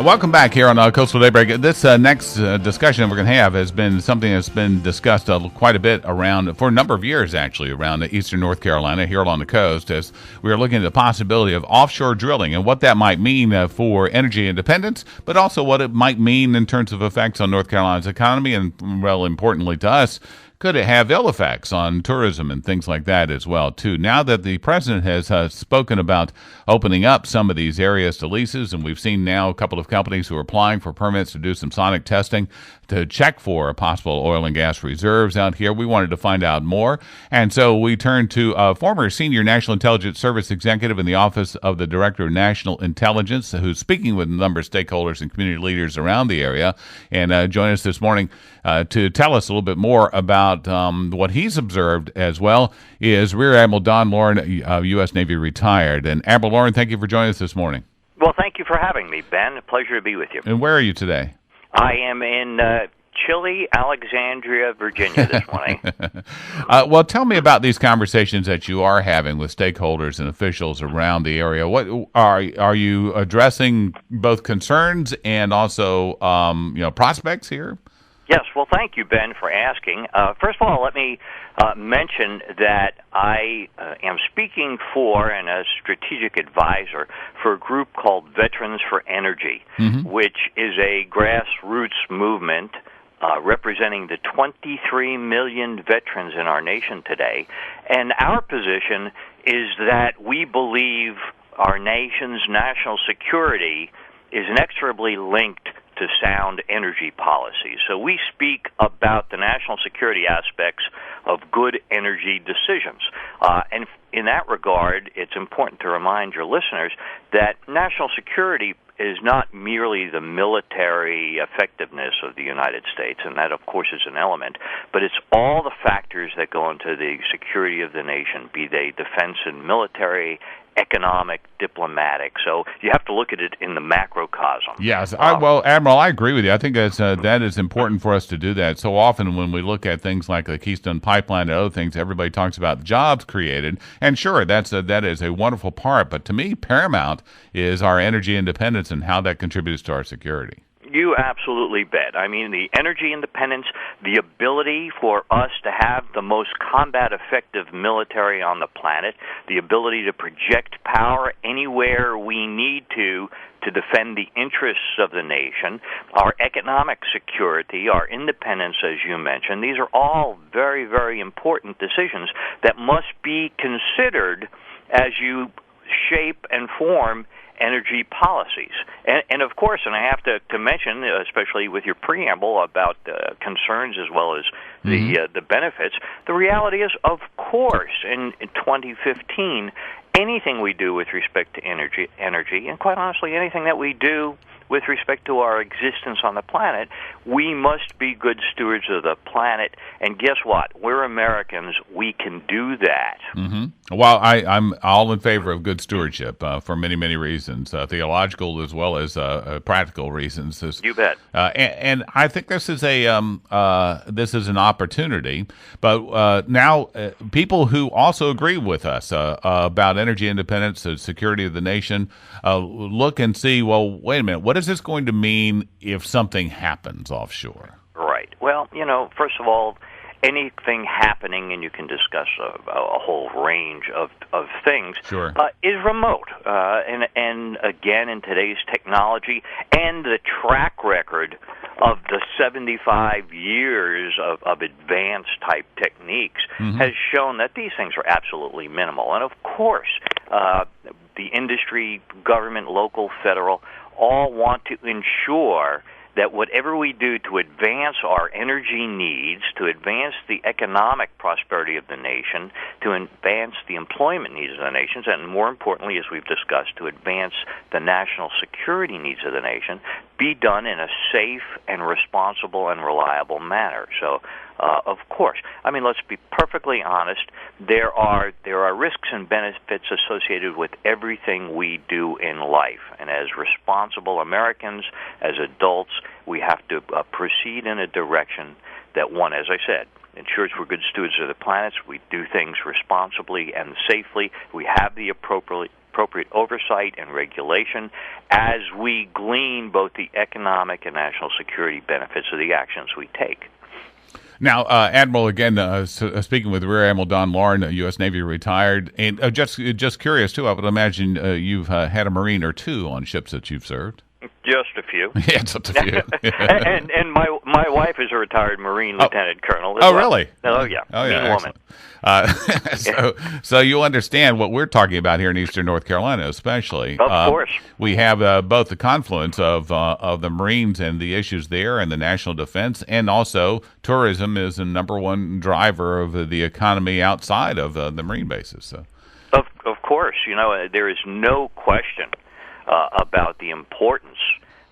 Welcome back here on Coastal Daybreak. This next discussion we're going to have has been something that's been discussed quite a bit around, for a number of years actually, around eastern North Carolina, here along the coast, as we are looking at the possibility of offshore drilling and what that might mean for energy independence, but also what it might mean in terms of effects on North Carolina's economy and, well, importantly to us, could it have ill effects on tourism and things like that as well, too? Now that the president has spoken about opening up some of these areas to leases, and we've seen now a couple of companies who are applying for permits to do some sonic testing to check for possible oil and gas reserves out here, we wanted to find out more. And so we turned to a former senior National Intelligence Service executive in the Office of the Director of National Intelligence, who's speaking with a number of stakeholders and community leaders around the area, and join us this morning to tell us a little bit more about what he's observed as well is Rear Admiral Don Loren, U.S. Navy retired. And Admiral Loren, thank you for joining us this morning. Well, thank you for having me, Ben. A pleasure to be with you. And where are you today? I am in chilly Alexandria, Virginia this morning. Well, tell me about these conversations that you are having with stakeholders and officials around the area. What are you addressing both concerns and also prospects here? Yes, well, thank you, Ben, for asking. First of all, let me mention that I am speaking for and a strategic advisor for a group called Veterans for Energy, which is a grassroots movement representing the 23 million veterans in our nation today. And our position is that we believe our nation's national security is inexorably linked to sound energy policy. So we speak about the national security aspects of good energy decisions. And in that regard, it's important to remind your listeners that national security is not merely the military effectiveness of the United States, and that, of course, is an element, but it's all the factors that go into the security of the nation, be they defense and military, economic, diplomatic. So you have to look at it in the macrocosm. Yes. Well, Admiral, I agree with you. I think that is important for us to do that. So often when we look at things like the Keystone Pipeline and other things, everybody talks about jobs created. And sure, that is a wonderful part. But to me, paramount is our energy independence and how that contributes to our security. You absolutely bet. I mean, the energy independence, the ability for us to have the most combat-effective military on the planet, the ability to project power anywhere we need to defend the interests of the nation, our economic security, our independence, as you mentioned. These are all very, very important decisions that must be considered as you shape and form energy policies. And of course, and I have to mention, especially with your preamble about concerns as well as the benefits, the reality is, of course, in 2015, anything we do with respect to energy, and quite honestly, anything that we do with respect to our existence on the planet, we must be good stewards of the planet. And guess what? We're Americans. We can do that. Well, I'm all in favor of good stewardship for many, many reasons, theological as well as practical reasons. You bet. And I think this is an opportunity. But now people who also agree with us about energy independence, the security of the nation, look and see, well, wait a minute, what is this going to mean if something happens offshore? Right. Well, first of all, anything happening, and you can discuss a whole range of things, sure, is remote. And again, in today's technology and the track record of the 75 years of advanced type techniques has shown that these things are absolutely minimal. And of course, the industry, government, local, federal, all want to ensure that whatever we do to advance our energy needs, to advance the economic prosperity of the nation, to advance the employment needs of the nation, and more importantly, as we've discussed, to advance the national security needs of the nation, be done in a safe and responsible and reliable manner. So, of course, I mean, let's be perfectly honest, there are risks and benefits associated with everything we do in life. And as responsible Americans, as adults, we have to proceed in a direction that, one, as I said, ensures we're good stewards of the planet, we do things responsibly and safely, we have the appropriate appropriate oversight and regulation as we glean both the economic and national security benefits of the actions we take. Now, Admiral, again, speaking with Rear Admiral Don Lauren, U.S. Navy retired, and just curious, too, I would imagine you've had a Marine or two on ships that you've served. Just a few. Yeah, just a few. and my wife is a retired Marine lieutenant colonel. Oh, really? Oh, yeah. Oh, yeah. Mean woman. So you understand what we're talking about here in Eastern North Carolina, especially. Of course. We have both the confluence of the Marines and the issues there, and the national defense, and also tourism is the number one driver of the economy outside of the Marine bases. So, of course, there is no question about the importance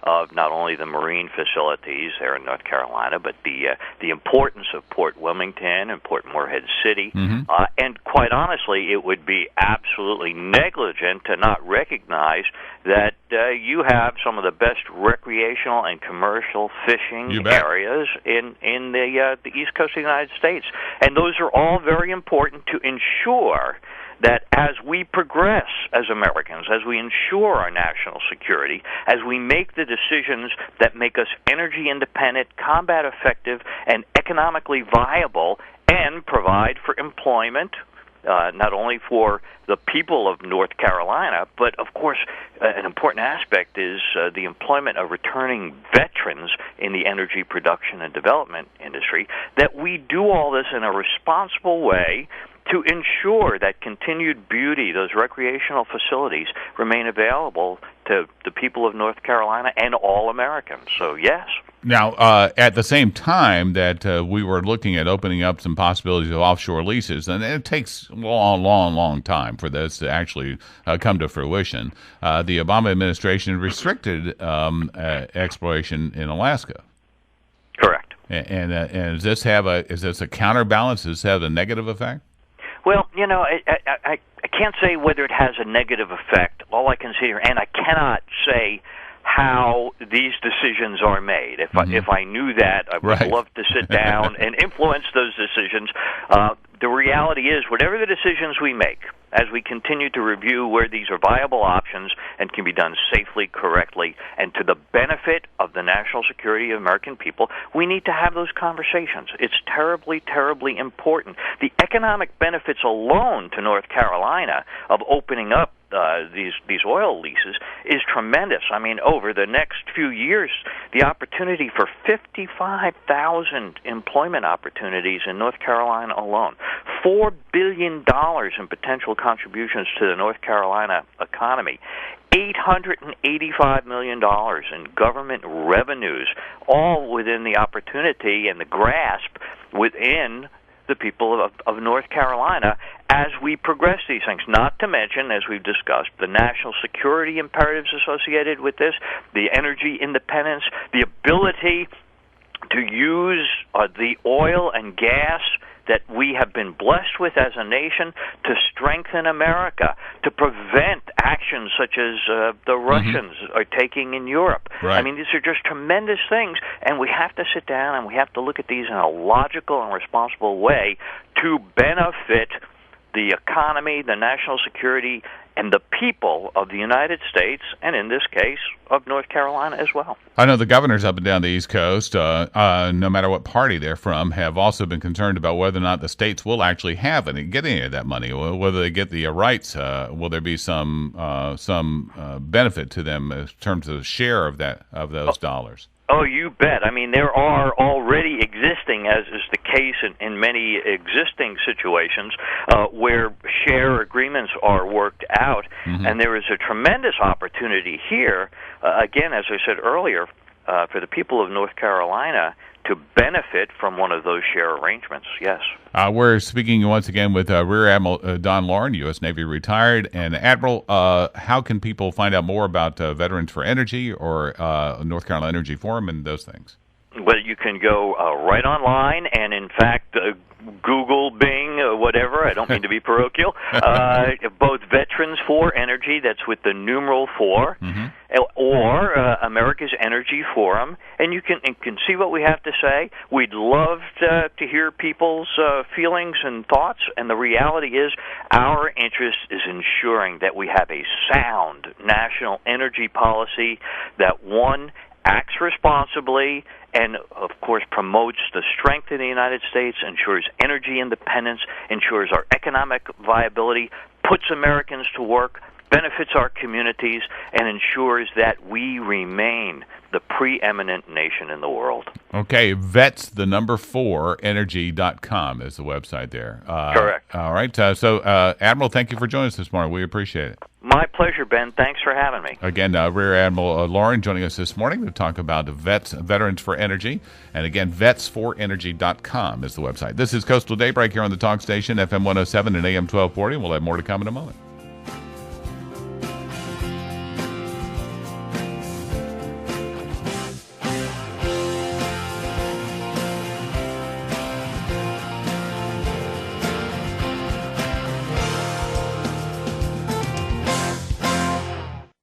of not only the Marine facilities there in North Carolina, but the importance of Port Wilmington and Port Morehead City. Mm-hmm. And quite honestly, it would be absolutely negligent to not recognize that you have some of the best recreational and commercial fishing areas in the East Coast of the United States. And those are all very important to ensure that as we progress as Americans, as we ensure our national security, as we make the decisions that make us energy independent, combat effective, and economically viable, and provide for employment, not only for the people of North Carolina, but of course an important aspect is the employment of returning veterans in the energy production and development industry, that we do all this in a responsible way to ensure that continued beauty, those recreational facilities, remain available to the people of North Carolina and all Americans. So, yes. Now, at the same time that we were looking at opening up some possibilities of offshore leases, and it takes a long time for this to actually come to fruition, the Obama administration restricted exploration in Alaska. Correct. And does this have is this a counterbalance? Does this have a negative effect? Well, I can't say whether it has a negative effect. All I can say here, and I cannot say how these decisions are made. If I knew that, I would love to sit down and influence those decisions. The reality is, whatever the decisions we make, as we continue to review where these are viable options and can be done safely, correctly, and to the benefit of the national security of American people, we need to have those conversations. It's terribly, terribly important. The economic benefits alone to North Carolina of opening up these oil leases is tremendous. I mean, over the next few years, the opportunity for 55,000 employment opportunities in North Carolina alone, $4 billion in potential contributions to the North Carolina economy, $885 million in government revenues, all within the opportunity and the grasp within the people of North Carolina as we progress these things. Not to mention, as we've discussed, the national security imperatives associated with this, the energy independence, the ability to use the oil and gas that we have been blessed with as a nation to strengthen America, to prevent actions such as the Russians are taking in Europe. Right. I mean, these are just tremendous things, and we have to sit down and we have to look at these in a logical and responsible way to benefit the economy, the national security, and the people of the United States, and in this case, of North Carolina as well. I know the governors up and down the East Coast, no matter what party they're from, have also been concerned about whether or not the states will actually have get any of that money, whether they get the rights. Will there be some benefit to them in terms of the share of those dollars? Oh, you bet. I mean, there are already existing, as is the case in many existing situations, where share agreements are worked out, and there is a tremendous opportunity here, again, as I said earlier, for the people of North Carolina to benefit from one of those share arrangements, yes. We're speaking once again with Rear Admiral Don Lauren, U.S. Navy retired. And Admiral, how can people find out more about Veterans for Energy or North Carolina Energy Forum and those things? Well, you can go right online, and in fact, Google, Bing, whatever. I don't mean to be parochial. Both Veterans for Energy, that's with the numeral 4, or America's Energy Forum, and you can see what we have to say. We'd love to hear people's feelings and thoughts, and the reality is our interest is ensuring that we have a sound national energy policy that, one, acts responsibly and, of course, promotes the strength of the United States, ensures energy independence, ensures our economic viability, puts Americans to work, benefits our communities, and ensures that we remain the preeminent nation in the world. Okay, vets, the number 4, energy.com is the website there. Correct. All right. So, Admiral, thank you for joining us this morning. We appreciate it. My pleasure, Ben. Thanks for having me. Again, Rear Admiral Lauren joining us this morning to talk about Veterans for Energy. And again, vetsforenergy.com is the website. This is Coastal Daybreak here on the Talk Station, FM 107 and AM 1240. We'll have more to come in a moment.